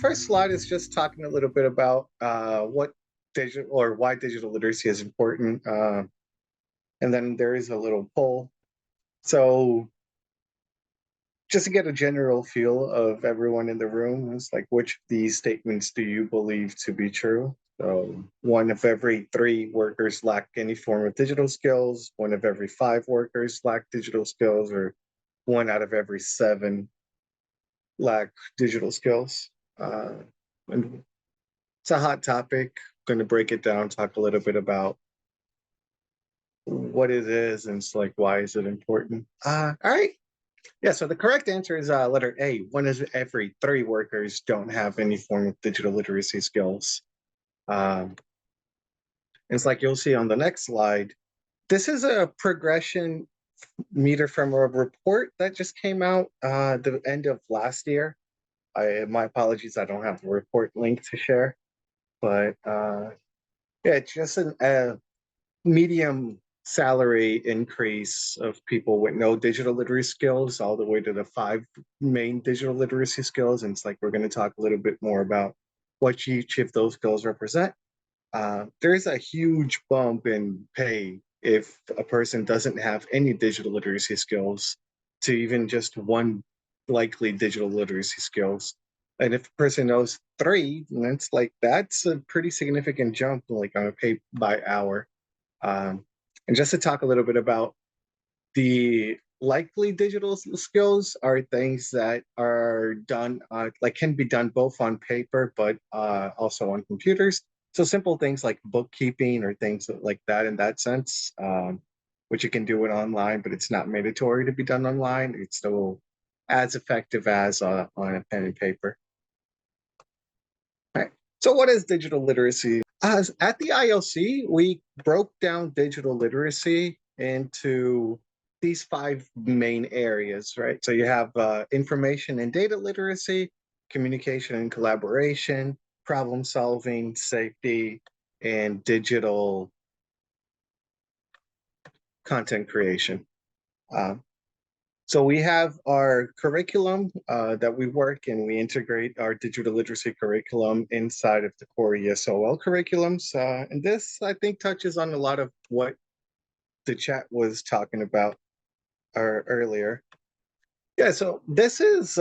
first slide is just talking a little bit about what digital or why digital literacy is important. And then there is a little poll. So just to get a general feel of everyone in the room, it's like, which of these statements do you believe to be true? So one of every three workers lack any form of digital skills, one of every five workers lack digital skills, or one out of every seven lack digital skills. And it's a hot topic. I'm going to break it down, talk a little bit about what it is, and it's like, why is it important? All right. Yeah, so the correct answer is letter A. One of every three workers don't have any form of digital literacy skills. Um, it's like you'll see on the next slide. This is a progression meter from a report that just came out the end of last year. My apologies, I don't have the report link to share, but yeah, it's just a medium salary increase of people with no digital literacy skills all the way to the five main digital literacy skills. And it's like we're going to talk a little bit more about what each of those skills represent. There's a huge bump in pay if a person doesn't have any digital literacy skills to even just one likely digital literacy skills. And if a person knows three, that's a pretty significant jump, like on a pay by hour. And just to talk a little bit about the likely digital skills are things that are done, like can be done both on paper, but also on computers. So simple things like bookkeeping or things like that in that sense, which you can do it online, but it's not mandatory to be done online. It's still as effective as on a pen and paper. All right. So what is digital literacy? At the ILC, we broke down digital literacy into these five main areas, right? So you have information and data literacy, communication and collaboration, problem solving, safety, and digital content creation. So we have our curriculum that we work and we integrate our digital literacy curriculum inside of the core ESOL curriculums. And this, I think, touches on a lot of what the chat was talking about earlier. Yeah, so this is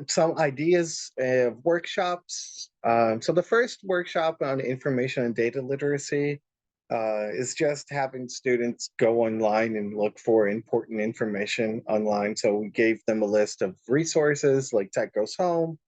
some ideas of workshops. So the first workshop on information and data literacy is just having students go online and look for important information online. So we gave them a list of resources like Tech Goes Home,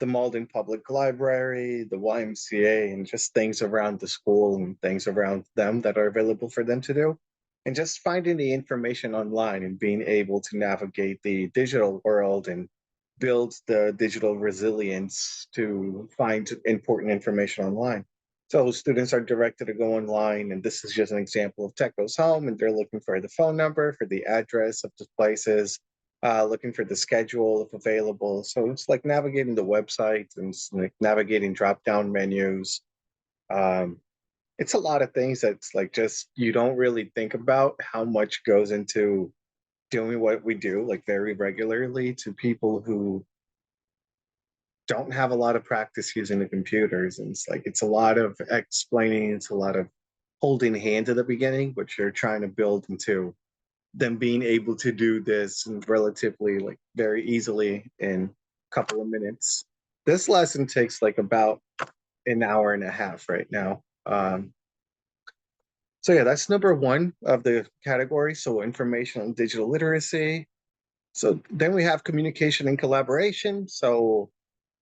the Malden Public Library, the YMCA, and just things around the school and things around them that are available for them to do. And just finding the information online and being able to navigate the digital world and build the digital resilience to find important information online. So students are directed to go online, and this is just an example of Tech Goes Home, and they're looking for the phone number, for the address of the places, looking for the schedule if available. So it's like navigating the website and like navigating drop-down menus. It's a lot of things that's like just you don't really think about how much goes into doing what we do like very regularly to people who don't have a lot of practice using the computers. And it's like it's a lot of explaining, it's a lot of holding hands at the beginning, but you're trying to build into them being able to do this relatively like very easily in a couple of minutes. This lesson takes like about an hour and a half right now. So yeah, that's number one of the category. So information and digital literacy. So then we have communication and collaboration. So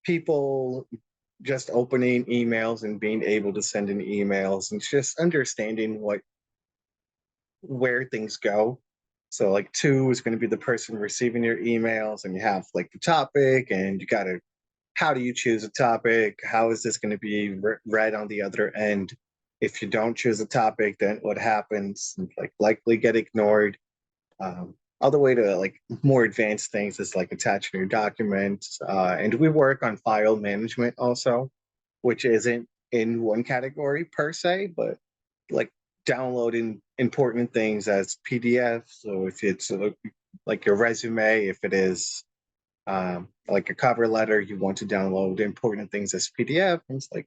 people just opening emails and being able to send in emails and just understanding where things go. So like two is going to be the person receiving your emails, and you have like the topic, and you got to, how do you choose a topic? How is this going to be read on the other end? If you don't choose a topic, then what happens? Like likely get ignored. All the way to like more advanced things is like attaching your documents. And we work on file management also, which isn't in one category per se, but like downloading important things as PDFs. So if it's like your resume, if it is Like a cover letter, you want to download important things as PDF, and it's like,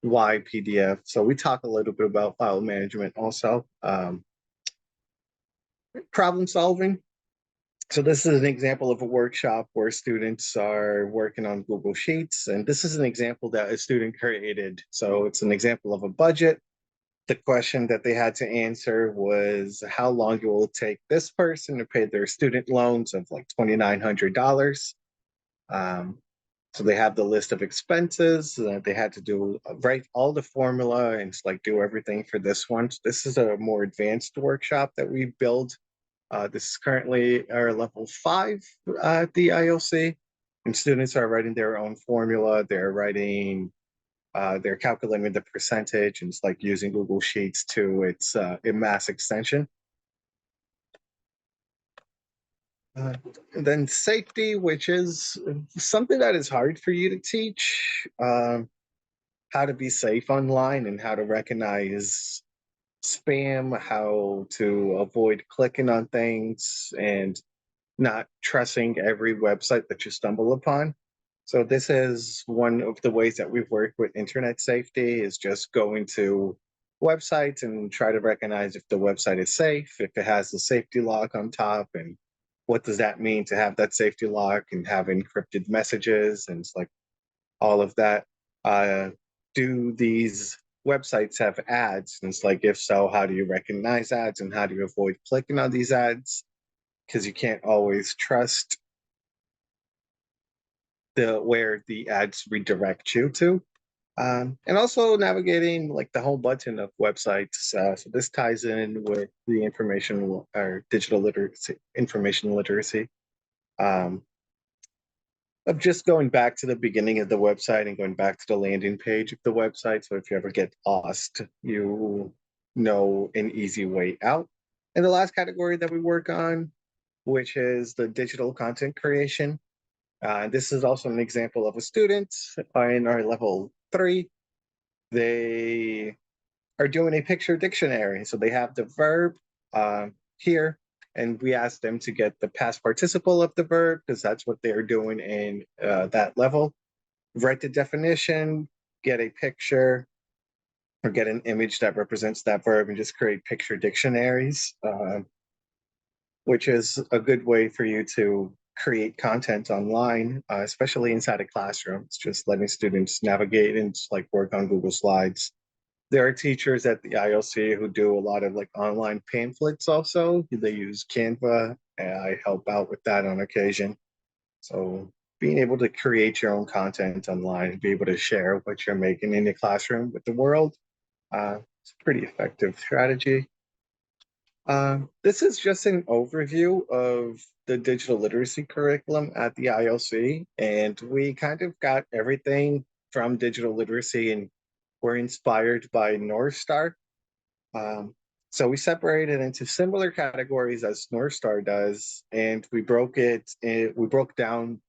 why PDF? So we talk a little bit about file management also. Problem solving. So this is an example of a workshop where students are working on Google Sheets, and this is an example that a student created. So it's an example of a budget. The question that they had to answer was how long it will take this person to pay their student loans of like $2,900. Um, so they have the list of expenses. They had to do write all the formula and like do everything for this one. So this is a more advanced workshop that we build. This is currently our level 5 at the ILC, and students are writing their own formula. They're calculating the percentage, and it's like using Google Sheets to its mass extension. Uh, and then safety, which is something that is hard for you to teach, how to be safe online and how to recognize spam, how to avoid clicking on things, and not trusting every website that you stumble upon. So this is one of the ways that we've worked with internet safety, is just going to websites and try to recognize if the website is safe, if it has the safety lock on top, and what does that mean to have that safety lock and have encrypted messages, and it's like all of that. Uh, do these websites have ads? And it's like, if so, how do you recognize ads and how do you avoid clicking on these ads? Because you can't always trust where the ads redirect you to. And also navigating like the whole button of websites. So this ties in with the information or digital literacy, information literacy. Um, of just going back to the beginning of the website and going back to the landing page of the website. So if you ever get lost, you know an easy way out. And the last category that we work on, which is the digital content creation. This is also an example of a student in our level 3. They are doing a picture dictionary. So they have the verb here, and we ask them to get the past participle of the verb because that's what they're doing in that level. Write the definition, get a picture, or get an image that represents that verb, and just create picture dictionaries, which is a good way for you to create content online, especially inside a classroom. It's just letting students navigate and like work on Google Slides. There are teachers at the ILC who do a lot of like online pamphlets also. They use Canva, and I help out with that on occasion. So being able to create your own content online and be able to share what you're making in the classroom with the world, it's a pretty effective strategy. This is just an overview of the digital literacy curriculum at the ILC, and we kind of got everything from digital literacy, and we're inspired by North Star. Um, so we separated into similar categories as North Star does, and we broke down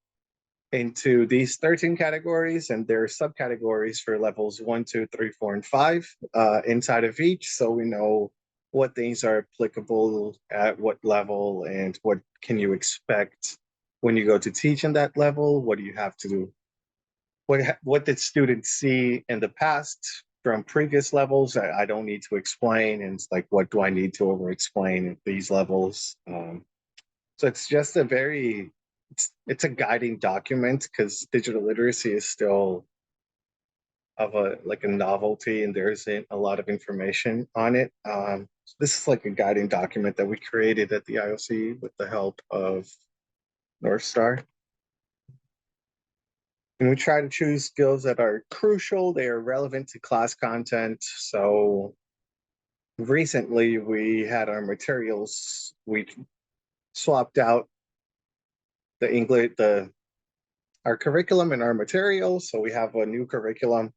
into these 13 categories, and there are subcategories for levels 1, 2, 3, 4, and 5 inside of each. So we know what things are applicable at what level and what can you expect when you go to teach in that level. What do you have to do? What did students see in the past from previous levels? I don't need to explain. And it's like, what do I need to over explain at these levels? So it's just it's a guiding document because digital literacy is still of a novelty and there isn't a lot of information on it. So this is like a guiding document that we created at the IOC with the help of North Star. And we try to choose skills that are crucial, they are relevant to class content. So recently we had our materials, we swapped out the our curriculum and our materials. So we have a new curriculum.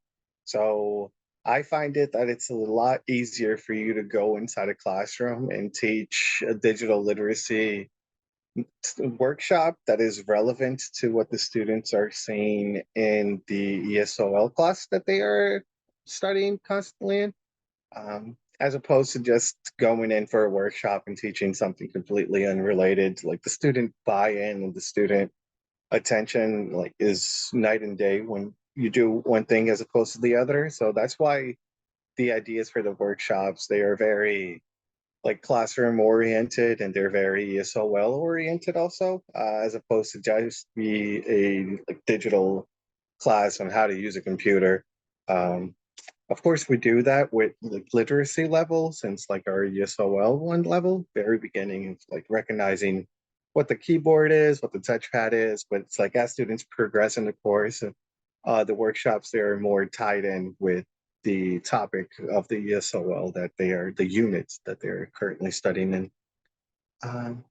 So I find it that it's a lot easier for you to go inside a classroom and teach a digital literacy workshop that is relevant to what the students are seeing in the ESOL class that they are studying constantly in, as opposed to just going in for a workshop and teaching something completely unrelated. Like the student buy-in and the student attention like is night and day when you do one thing as opposed to the other. So that's why the ideas for the workshops, they are very like classroom oriented, and they're very ESOL oriented also, as opposed to just be a like digital class on how to use a computer. Um, of course, we do that with like literacy level, since like our ESOL one level, very beginning, it's like recognizing what the keyboard is, what the touchpad is. But it's like as students progress in the course, the workshops, they're more tied in with the topic of the ESOL that they are the units that they're currently studying in. Um,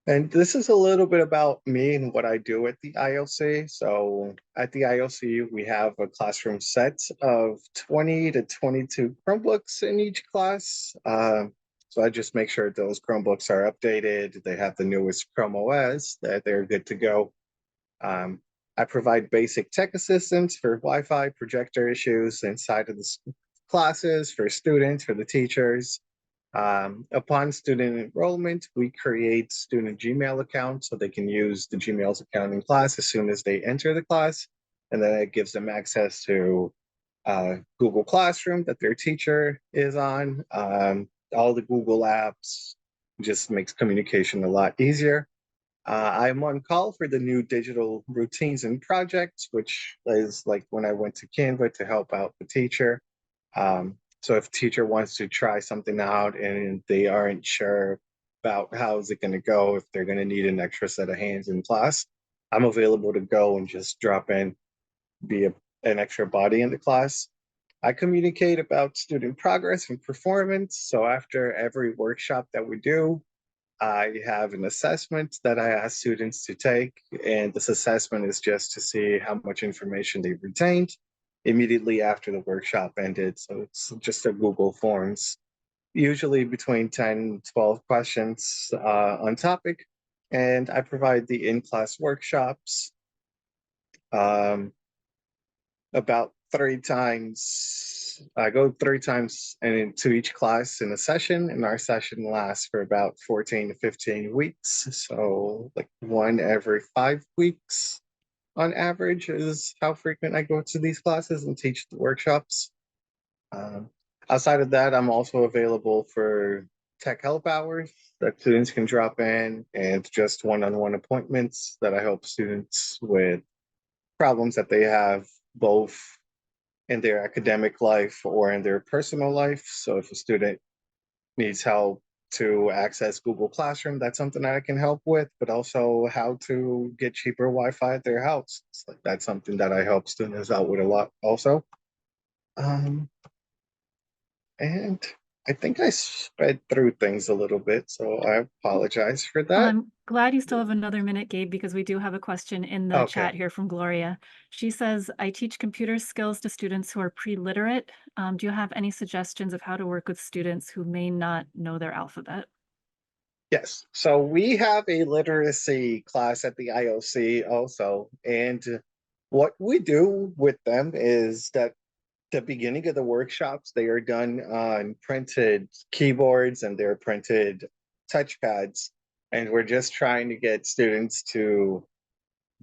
and this is a little bit about me and what I do at the ILC. So at the ILC, we have a classroom set of 20 to 22 Chromebooks in each class. So I just make sure those Chromebooks are updated. They have the newest Chrome OS, that they're good to go. Um, I provide basic tech assistance for Wi-Fi projector issues inside of the classes, for students, for the teachers. Upon student enrollment, we create student Gmail accounts so they can use the Gmail's account in class as soon as they enter the class. And then it gives them access to Google Classroom that their teacher is on. All the Google apps, just makes communication a lot easier. I'm on call for the new digital routines and projects, which is like when I went to Canva to help out the teacher. So if a teacher wants to try something out and they aren't sure about how is it going to go, if they're going to need an extra set of hands in class, I'm available to go and just drop in, be an extra body in the class. I communicate about student progress and performance. So after every workshop that we do, I have an assessment that I ask students to take, and this assessment is just to see how much information they've retained immediately after the workshop ended. So it's just a Google Forms, usually between 10 and 12 questions on topic. And I provide the in-class workshops. Um, about 3 times. I go 3 times into each class in a session, and our session lasts for about 14 to 15 weeks. So, like one every 5 weeks on average is how frequent I go to these classes and teach the workshops. Um, Outside of that, I'm also available for tech help hours that students can drop in, and just one-on-one appointments that I help students with problems that they have both in their academic life or in their personal life. So if a student needs help to access Google Classroom, that's something that I can help with, but also how to get cheaper Wi-Fi at their house. It's like that's something that I help students out with a lot also. Um, and I think I sped through things a little bit, so I apologize for Well, that. I'm glad you still have another minute, Gabe, because we do have a question in the Okay. chat here from Gloria. She says, I teach computer skills to students who are pre-literate. Do you have any suggestions of how to work with students who may not know their alphabet? Yes. So we have a literacy class at the IOC also. And what we do with them is that the beginning of the workshops, they are done on printed keyboards and they're printed touchpads. And we're just trying to get students to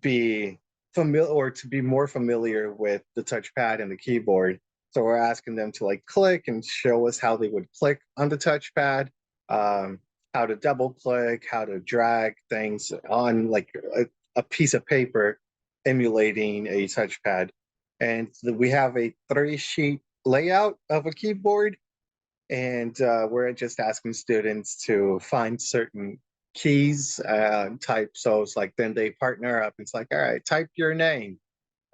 be familiar or to be more familiar with the touchpad and the keyboard. So we're asking them to like click and show us how they would click on the touchpad, um, how to double click, how to drag things on like a piece of paper emulating a touchpad. And we have a 3-sheet layout of a keyboard, and we're just asking students to find certain keys, type. So it's like then they partner up. It's like, all right, type your name,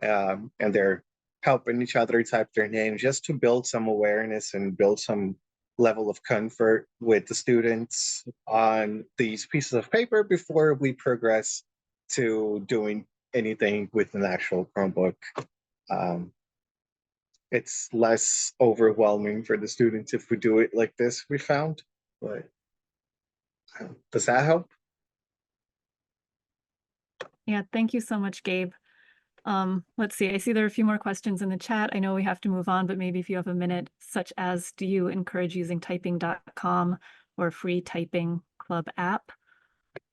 and they're helping each other type their name just to build some awareness and build some level of comfort with the students on these pieces of paper before we progress to doing anything with an actual Chromebook. Um, it's less overwhelming for the students if we do it like this, we found. But does that help? Yeah, thank you so much, Gabe. Let's see. I see there are a few more questions in the chat. I know we have to move on, but maybe if you have a minute, such as, do you encourage using typing.com or free typing club app?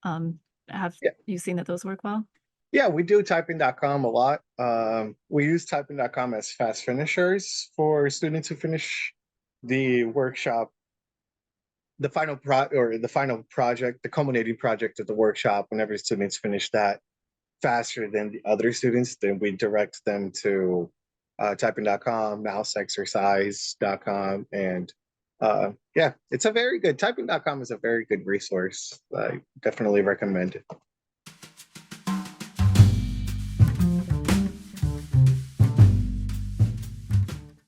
Um, have Yeah. you seen that those work well? Yeah, we do typing.com a lot. We use typing.com as fast finishers for students who finish the workshop, the final project, the culminating project of the workshop. Whenever students finish that faster than the other students, then we direct them to typing.com, mouseexercise.com, and yeah, it's a very good typing.com is a very good resource. I definitely recommend it.